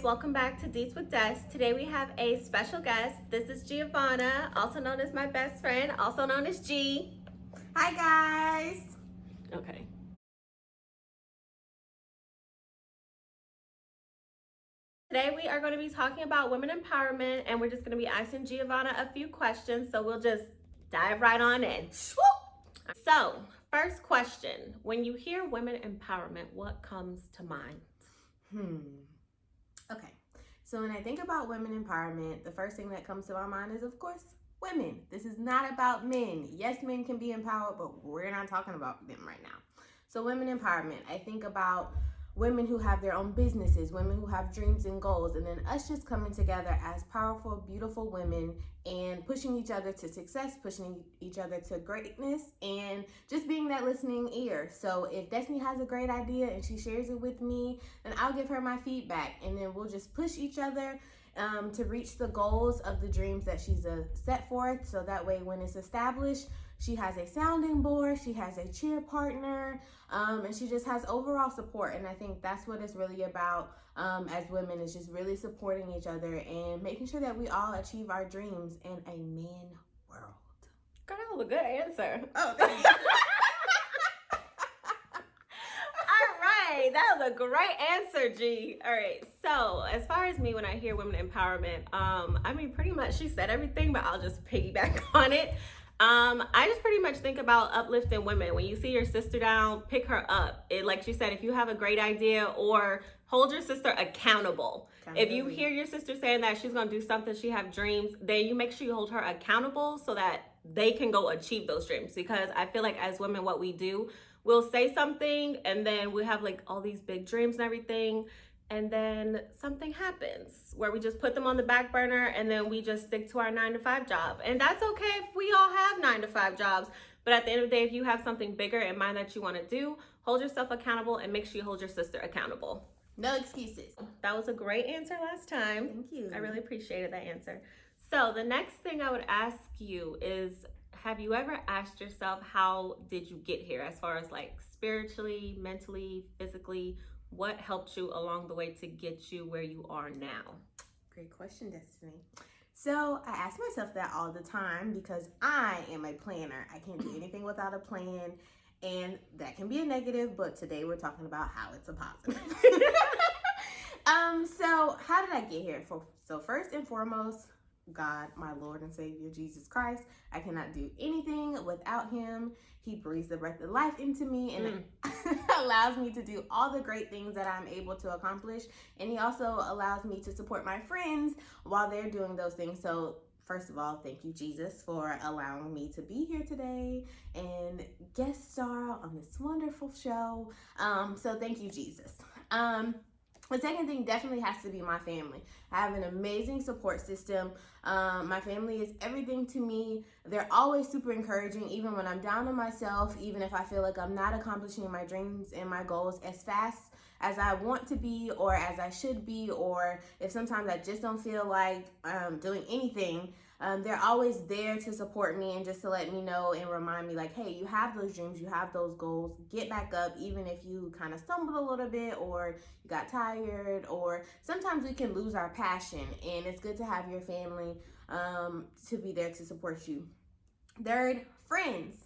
welcome back to Deets with Des. Today we have a special guest. This is Giovanna, also known as my best friend, also known as G. Hi guys. Okay. Today we are going to be talking about women empowerment, and we're just going to be asking Giovanna a few questions, so we'll just dive right on in. So, first question, when you hear women empowerment, what comes to mind? Okay. So when I think about women empowerment, the first thing that comes to my mind is, of course, women. This is not about men. Yes, men can be empowered, but we're not talking about them right now. So women empowerment, I think about women who have their own businesses, women who have dreams and goals, and then us just coming together as powerful, beautiful women and pushing each other to success, pushing each other to greatness, and just being that listening ear. So if Destiny has a great idea and she shares it with me, then I'll give her my feedback, and then we'll just push each other to reach the goals of the dreams that she's set forth. So that way, when it's established, she has a sounding board, she has a cheer partner, and she just has overall support. And I think that's what it's really about as women, is just really supporting each other and making sure that we all achieve our dreams in a man world. Girl, that was a good answer. Oh, That was a great answer, G. All right, so as far as me, when I hear women empowerment, I mean, pretty much she said everything, but I'll just piggyback on it. I just pretty much think about uplifting women. When you see your sister down, pick her up. Like she said, if you have a great idea, or hold your sister accountable. If you hear your sister saying that she's going to do something, she have dreams, then you make sure you hold her accountable so that they can go achieve those dreams. Because I feel like as women, what we do, we'll say something and then we have like all these big dreams and everything, and then something happens where we just put them on the back burner and then we just stick to our 9-to-5 job. And that's okay if we all have 9-to-5 jobs, but at the end of the day, if you have something bigger in mind that you want to do, hold yourself accountable and make sure you hold your sister accountable. No excuses. That was a great answer last time. Thank you. I really appreciated that answer. So the next thing I would ask you is, have you ever asked yourself, how did you get here, as far as like spiritually, mentally, physically? What helped you along the way to get you where you are now? Great question, Destiny. So I ask myself that all the time because I am a planner. I can't do anything without a plan, and that can be a negative, but today we're talking about how it's a positive. So how did I get here? So first and foremost, God, my Lord and Savior, Jesus Christ. I cannot do anything without him. He breathes the breath of life into me and allows me to do all the great things that I'm able to accomplish. And he also allows me to support my friends while they're doing those things. So first of all, thank you, Jesus, for allowing me to be here today and guest star on this wonderful show. So thank you, Jesus. The second thing definitely has to be my family. I have an amazing support system. My family is everything to me. They're always super encouraging, even when I'm down on myself, even if I feel like I'm not accomplishing my dreams and my goals as fast as I want to be or as I should be, or if sometimes I just don't feel like doing anything. They're always there to support me and just to let me know and remind me, like, hey, you have those dreams, you have those goals, get back up, even if you kind of stumbled a little bit or you got tired, or sometimes we can lose our passion, and it's good to have your family to be there to support you. Third, friends.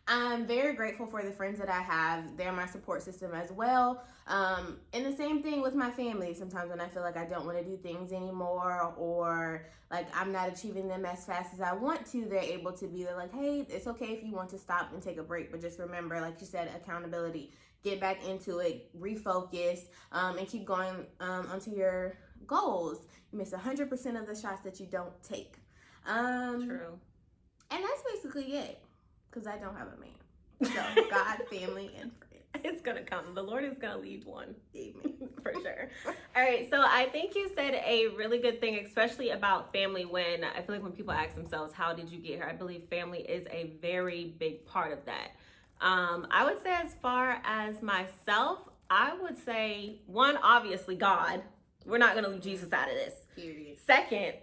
I'm very grateful for the friends that I have. They're my support system as well. And the same thing with my family. Sometimes when I feel like I don't want to do things anymore, or like I'm not achieving them as fast as I want to, they're able to be there like, hey, it's okay if you want to stop and take a break, but just remember, like you said, accountability. Get back into it, refocus, and keep going onto your goals. You miss 100% of the shots that you don't take. True. And that's basically it. Because I don't have a man. So, God, family, and friends. It's going to come. The Lord is going to lead one. Amen. For sure. All right. So I think you said a really good thing, especially about family, when I feel like when people ask themselves, how did you get here? I believe family is a very big part of that. I would say, as far as myself, I would say, one, obviously God. We're not going to leave Jesus out of this. Period. Second,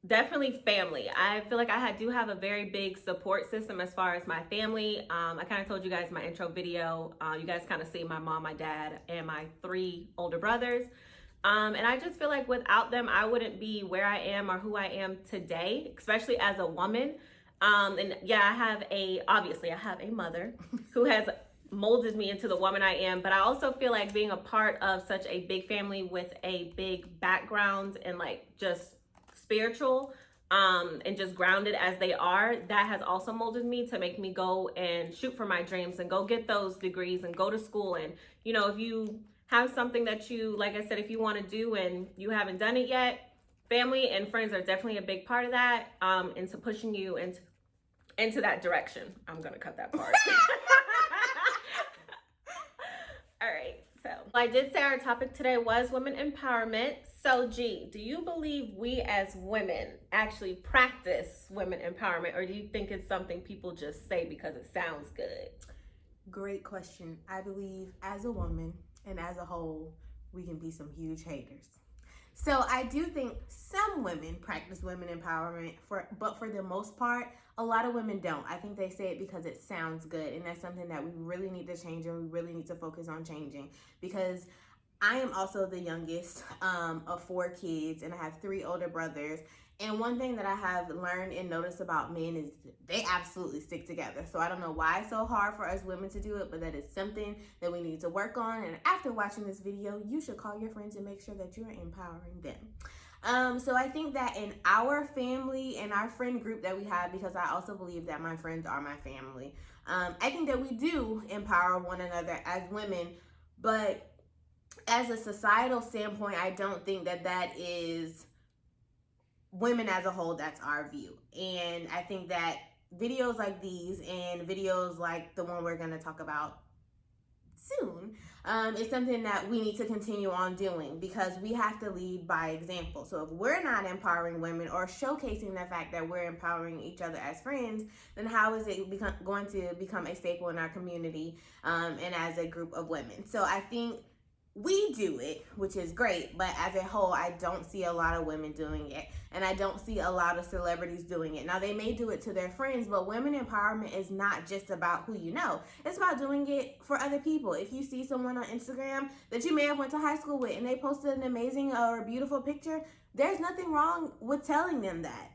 definitely family. I feel like I do have a very big support system as far as my family. I kind of told you guys in my intro video, you guys kind of see my mom, my dad, and my 3 older brothers. And I just feel like without them, I wouldn't be where I am or who I am today, especially as a woman. And yeah, obviously I have a mother who has molded me into the woman I am, but I also feel like being a part of such a big family with a big background and like just spiritual, and just grounded as they are, that has also molded me to make me go and shoot for my dreams and go get those degrees and go to school. And, you know, if you have something that you, like I said, if you want to do and you haven't done it yet, family and friends are definitely a big part of that, into pushing you into that direction. I'm going to cut that part. All right. So I did say our topic today was women empowerment. So G, do you believe we as women actually practice women empowerment, or do you think it's something people just say because it sounds good? Great question. I believe as a woman and as a whole, we can be some huge haters. So I do think some women practice women empowerment, but for the most part, a lot of women don't. I think they say it because it sounds good, and that's something that we really need to change, and we really need to focus on changing, because I am also the youngest of 4 kids, and I have 3 older brothers. And one thing that I have learned and noticed about men is they absolutely stick together. So I don't know why it's so hard for us women to do it, but that is something that we need to work on. And after watching this video, you should call your friends and make sure that you're empowering them. So I think that in our family and our friend group that we have, because I also believe that my friends are my family, I think that we do empower one another as women, but as a societal standpoint, I don't think that that is women as a whole. That's our view. And I think that videos like these and videos like the one we're going to talk about soon is something that we need to continue on doing, because we have to lead by example. So if we're not empowering women or showcasing the fact that we're empowering each other as friends, then how is it going to become a staple in our community and as a group of women? So I think we do it, which is great, but as a whole, I don't see a lot of women doing it, and I don't see a lot of celebrities doing it. Now, they may do it to their friends, but women empowerment is not just about who you know. It's about doing it for other people. If you see someone on Instagram that you may have went to high school with and they posted an amazing or beautiful picture, there's nothing wrong with telling them that.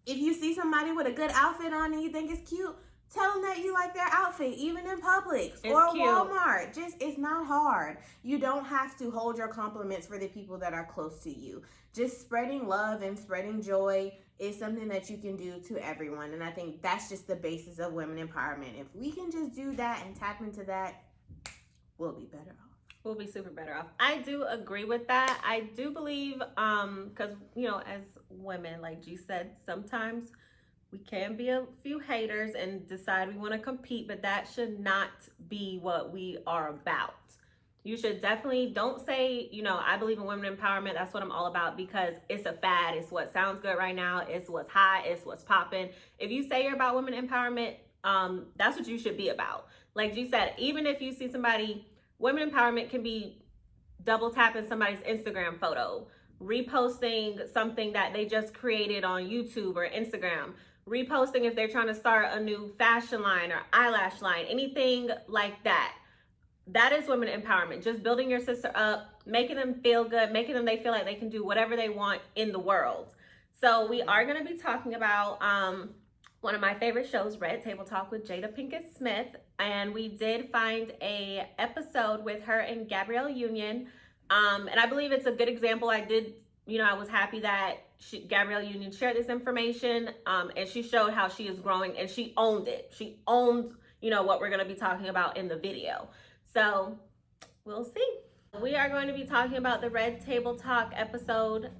If you see somebody with a good outfit on and you think it's cute, tell them that you like their outfit, even in Publix or cute. Walmart. It's not hard. You don't have to hold your compliments for the people that are close to you. Just spreading love and spreading joy is something that you can do to everyone. And I think that's just the basis of women empowerment. If we can just do that and tap into that, we'll be better off. We'll be super better off. I do agree with that. I do believe, because, you know, as women, like G said, sometimes we can be a few haters and decide we want to compete, but that should not be what we are about. You should definitely don't say, you know, I believe in women empowerment. That's what I'm all about, because it's a fad. It's what sounds good right now. It's what's hot. It's what's popping. If you say you're about women empowerment, that's what you should be about. Like G said, even if you see somebody, women empowerment can be double tapping somebody's Instagram photo, reposting something that they just created on YouTube or Instagram, reposting if they're trying to start a new fashion line or eyelash line, anything like that. That is women empowerment. Just building your sister up, making them feel good, making them they feel like they can do whatever they want in the world. So we are going to be talking about one of my favorite shows, Red Table Talk with Jada Pinkett Smith, and we did find a episode with her and Gabrielle Union, and I believe it's a good example. I was happy that Gabrielle Union shared this information, and she showed how she is growing, and she owned it. She owned, what we're going to be talking about in the video. So we'll see. We are going to be talking about the Red Table Talk episode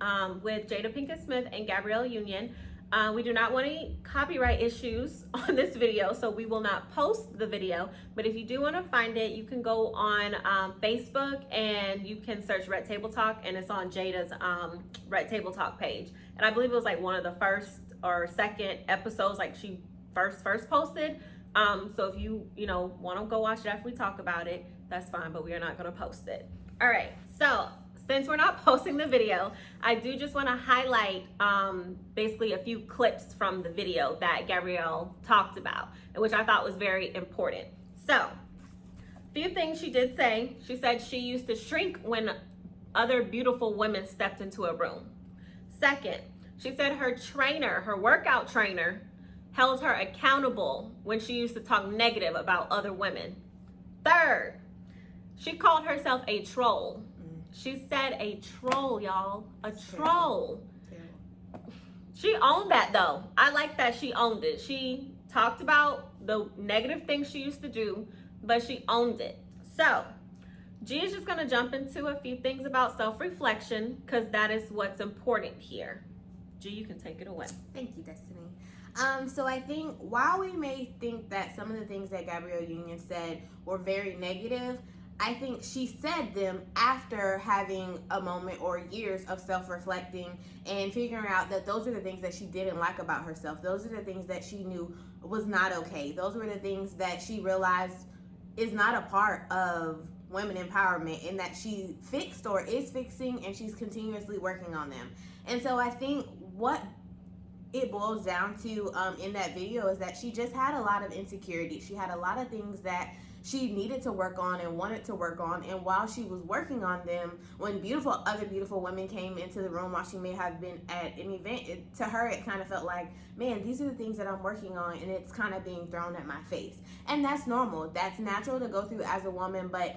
with Jada Pinkett Smith and Gabrielle Union. We do not want any copyright issues on this video, so we will not post the video. But if you do want to find it, you can go on Facebook and you can search Red Table Talk, and it's on Jada's Red Table Talk page. And I believe it was like one of the first or second episodes, like she first posted. So if you want to go watch it after we talk about it, that's fine, but we are not going to post it. All right, so since we're not posting the video, I do just want to highlight basically a few clips from the video that Gabrielle talked about, which I thought was very important. So, a few things she did say. She said she used to shrink when other beautiful women stepped into a room. Second, she said her trainer, her workout trainer, held her accountable when she used to talk negative about other women. Third, she called herself a troll. She said a troll, y'all. A troll. She owned that though. I like that she owned it. She talked about the negative things she used to do, but she owned it. So, G is just gonna jump into a few things about self-reflection because that is what's important here. G, you can take it away. Thank you, Destiny. So I think while we may think that some of the things that Gabrielle Union said were very negative, I think she said them after having a moment or years of self-reflecting and figuring out that those are the things that she didn't like about herself. Those are the things that she knew was not okay. Those were the things that she realized is not a part of women empowerment and that she fixed or is fixing, and she's continuously working on them. And so I think what it boils down to in that video is that she just had a lot of insecurity. She had a lot of things that she needed to work on and wanted to work on, and while she was working on them, when other beautiful women came into the room while she may have been at an event, to her it kind of felt like, man, these are the things that I'm working on, and it's kind of being thrown at my face. And that's normal. That's natural to go through as a woman, but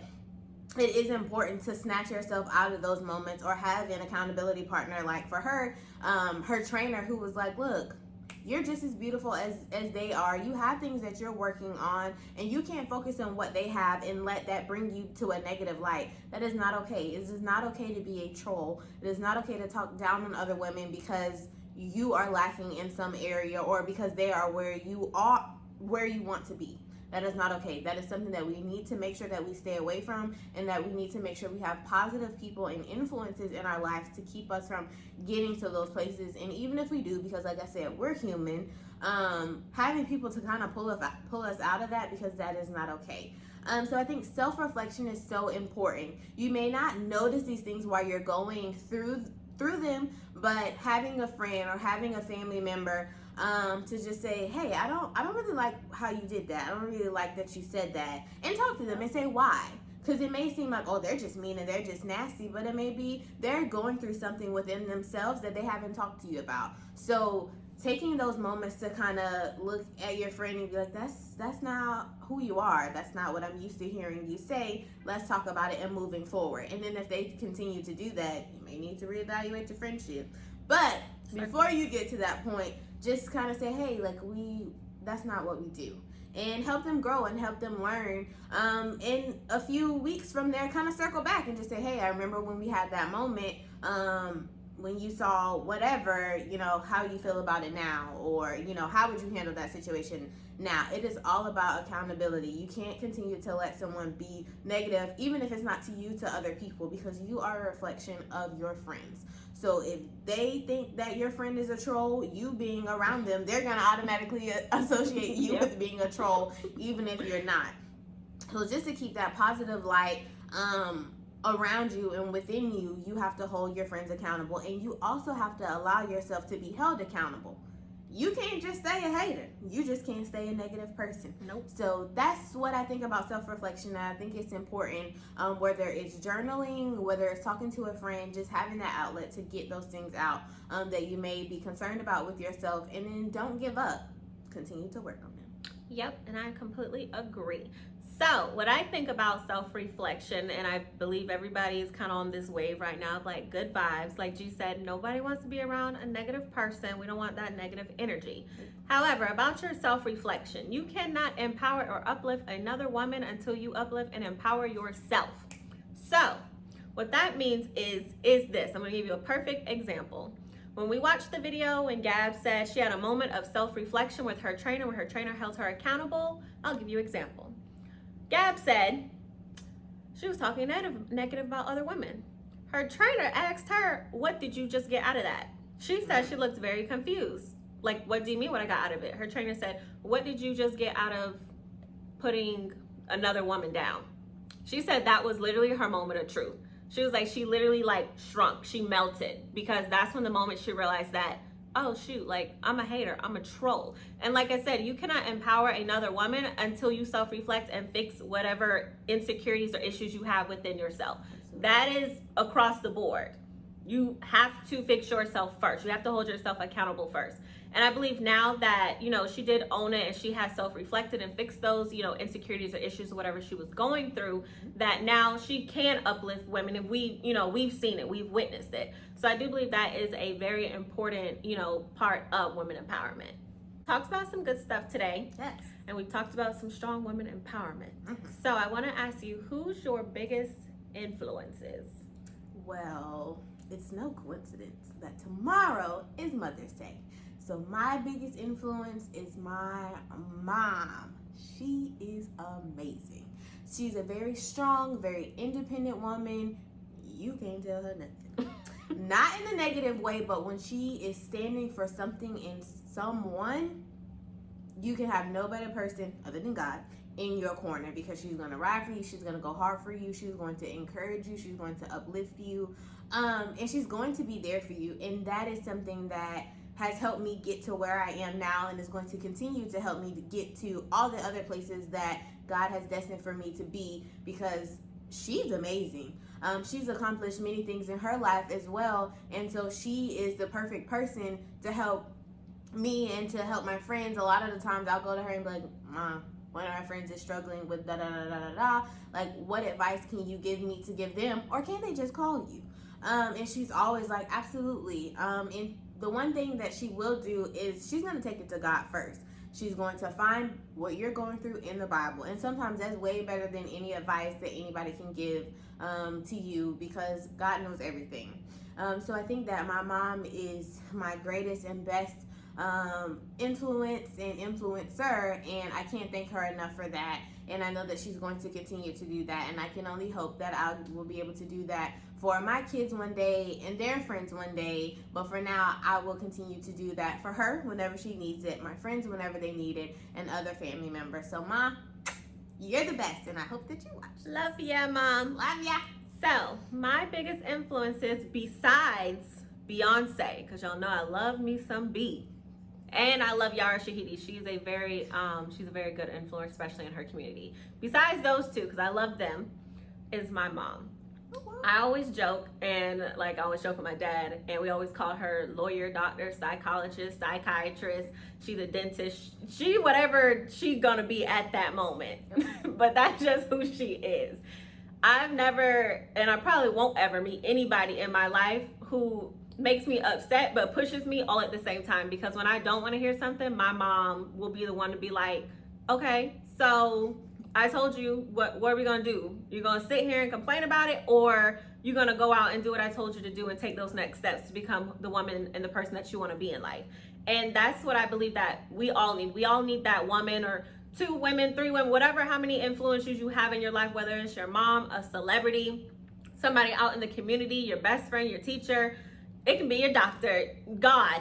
it is important to snatch yourself out of those moments or have an accountability partner. Like for her, her trainer, who was like, look, you're just as beautiful as they are. You have things that you're working on, and you can't focus on what they have and let that bring you to a negative light. That is not okay. It is not okay to be a troll. It is not okay to talk down on other women because you are lacking in some area or because they are where you want to be. That is not okay. That is something that we need to make sure that we stay away from, and that we need to make sure we have positive people and influences in our life to keep us from getting to those places. And even if we do, because like I said, we're human, having people to kind of pull us out of that, because that is not okay. So I think self-reflection is so important. You may not notice these things while you're going through them, but having a friend or having a family member to just say, hey, I don't really like how you did that. I don't really like that you said that. And talk to them and say why. Because it may seem like, oh, they're just mean and they're just nasty, but it may be they're going through something within themselves that they haven't talked to you about. So taking those moments to kind of look at your friend and be like, that's not who you are. That's not what I'm used to hearing you say. Let's talk about it and moving forward. And then if they continue to do that, you may need to reevaluate your friendship. But before you get to that point, just kind of say, hey, like that's not what we do. And help them grow and help them learn. In a few weeks from there, kind of circle back and just say, hey, I remember when we had that moment, when you saw whatever, how you feel about it now, or, how would you handle that situation now? It is all about accountability. You can't continue to let someone be negative, even if it's not to you, to other people, because you are a reflection of your friends. So if they think that your friend is a troll, you being around them, they're going to automatically associate you with being a troll, even if you're not. So just to keep that positive light around you and within you, you have to hold your friends accountable, and you also have to allow yourself to be held accountable. You can't just stay a hater. You just can't stay a negative person. Nope. So that's what I think about self-reflection. And I think it's important, whether it's journaling, whether it's talking to a friend, just having that outlet to get those things out that you may be concerned about with yourself. And then don't give up. Continue to work on them. Yep, and I completely agree. So what I think about self-reflection, and I believe everybody is kind of on this wave right now of like good vibes. Like G said, nobody wants to be around a negative person. We don't want that negative energy. However, about your self-reflection, you cannot empower or uplift another woman until you uplift and empower yourself. So what that means is this. I'm going to give you a perfect example. When we watched the video and Gab said she had a moment of self-reflection with her trainer, where her trainer held her accountable, I'll give you an example. Gab said she was talking negative about other women. Her trainer asked her, what did you just get out of that? She said she looked very confused. Like, what do you mean what I got out of it? Her trainer said, what did you just get out of putting another woman down? She said that was literally her moment of truth. She was like, she literally like shrunk. She melted, because that's when the moment she realized that, oh shoot, like I'm a hater, I'm a troll. And like I said, you cannot empower another woman until you self-reflect and fix whatever insecurities or issues you have within yourself. that is across the board. You have to fix yourself first. You have to hold yourself accountable first. And I believe now that, she did own it and she has self-reflected and fixed those, insecurities or issues or whatever she was going through, that now she can uplift women. And we've seen it, we've witnessed it. So I do believe that is a very important, part of women empowerment. Talked about some good stuff today. Yes. And we talked about some strong women empowerment. So I want to ask you, who's your biggest influences? Well, it's no coincidence that tomorrow is Mother's Day. So my biggest influence is my mom. She is amazing. She's a very strong, very independent woman. You can't tell her nothing. Not in a negative way, but when she is standing for something in someone, you can have no better person other than God in your corner, because she's going to ride for you, she's going to go hard for you, she's going to encourage you, she's going to uplift you, and she's going to be there for you. And that is something that has helped me get to where I am now, and is going to continue to help me to get to all the other places that God has destined for me to be, because she's amazing. She's accomplished many things in her life as well, and so she is the perfect person to help me and to help my friends. A lot of the times I'll go to her and be like, Mom, one of my friends is struggling with da da da da da da. Like, what advice can you give me to give them, or can they just call you? And she's always like, absolutely. And the one thing that she will do is she's going to take it to God first. She's going to find what you're going through in the Bible, and sometimes that's way better than any advice that anybody can give to you, because God knows everything. So I think that my mom is my greatest and best influence and influencer, and I can't thank her enough for that. And I know that she's going to continue to do that, and I can only hope that I will be able to do that for my kids one day and their friends one day. But for now, I will continue to do that for her whenever she needs it, my friends whenever they need it, and other family members. So Ma, you're the best, and I hope that you watch. Love ya, Mom. Love ya. So my biggest influences besides Beyonce, because y'all know I love me some B. And I love Yara Shahidi. She's a very good influencer, especially in her community. Besides those two, because I love them, is my mom. Oh, wow. I always joke, and I always joke with my dad, and we always call her lawyer, doctor, psychologist, psychiatrist. She's a dentist. She whatever she's gonna be at that moment. But that's just who she is. I've never, and I probably won't ever meet anybody in my life who makes me upset but pushes me all at the same time, because when I don't want to hear something, my mom will be the one to be like, okay, so I told you, what are we gonna do? You're gonna sit here and complain about it, or you're gonna go out and do what I told you to do and take those next steps to become the woman and the person that you want to be in life? And that's what I believe that we all need. We all need that woman, or 2 women, 3 women, whatever, how many influences you have in your life, whether it's your mom, a celebrity, somebody out in the community, your best friend, your teacher. It can be your doctor, God.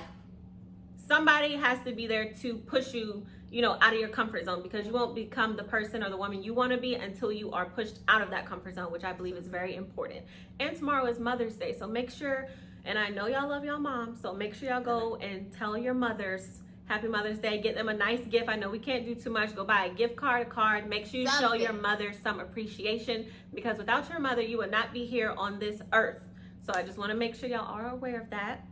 Somebody has to be there to push you, out of your comfort zone, because you won't become the person or the woman you want to be until you are pushed out of that comfort zone, which I believe is very important. And tomorrow is Mother's Day, so make sure, and I know y'all love y'all mom, so make sure y'all go and tell your mothers Happy Mother's Day. Get them a nice gift. I know we can't do too much. Go buy a gift card, Make sure you show your mother some appreciation, because without your mother, you would not be here on this earth. So I just want to make sure y'all are aware of that.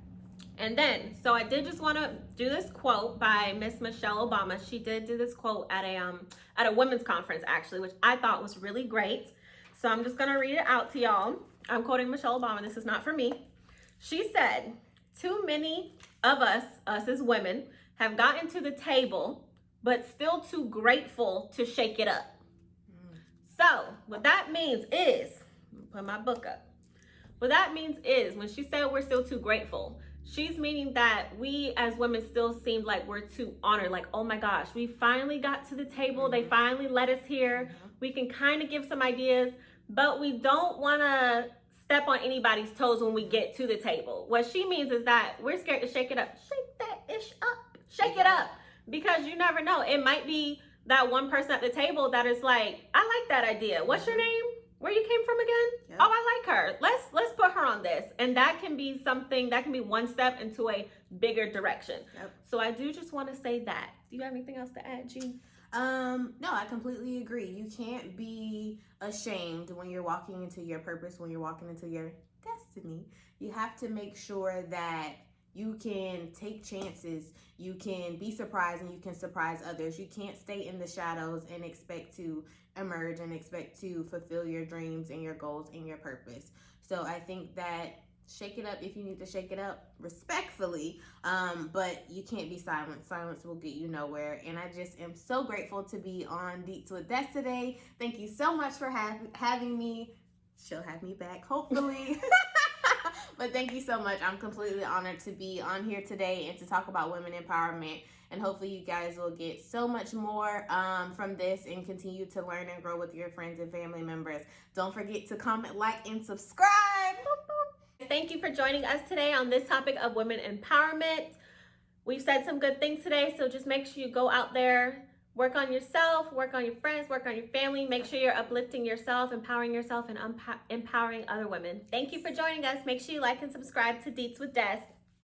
And then, so I did just want to do this quote by Miss Michelle Obama. She did do this quote at a women's conference, actually, which I thought was really great. So I'm just going to read it out to y'all. I'm quoting Michelle Obama. This is not for me. She said, "Too many of us as women, have gotten to the table, but still too grateful to shake it up." So what that means is, put my book up. What that means is, when she said we're still too grateful, she's meaning that we as women still seem like we're too honored. Like, oh my gosh, we finally got to the table. They finally let us here. We can kind of give some ideas, but we don't want to step on anybody's toes when we get to the table. What she means is that we're scared to shake it up. Shake that ish up. Shake it up. Because you never know. It might be that one person at the table that is like, I like that idea. What's your name? Where you came from again? Yep. Oh, I like her. Let's put her on this. And that can be something, that can be one step into a bigger direction. Yep. So I do just want to say that. Do you have anything else to add, G? No, I completely agree. You can't be ashamed when you're walking into your purpose, when you're walking into your destiny. You have to make sure that you can take chances, you can be surprised, and you can surprise others. You can't stay in the shadows and expect to emerge and expect to fulfill your dreams and your goals and your purpose. So I think that shake it up if you need to shake it up respectfully, but you can't be silent. Silence will get you nowhere. And I just am so grateful to be on Deets with Des today. Thank you so much for having me. She'll have me back, hopefully. But thank you so much. I'm completely honored to be on here today and to talk about women empowerment. And hopefully you guys will get so much more from this and continue to learn and grow with your friends and family members. Don't forget to comment, like, and subscribe. Thank you for joining us today on this topic of women empowerment. We've said some good things today, so just make sure you go out there, work on yourself, work on your friends, work on your family. Make sure you're uplifting yourself, empowering yourself, and empowering other women. Thank you for joining us. Make sure you like and subscribe to Deets with Des.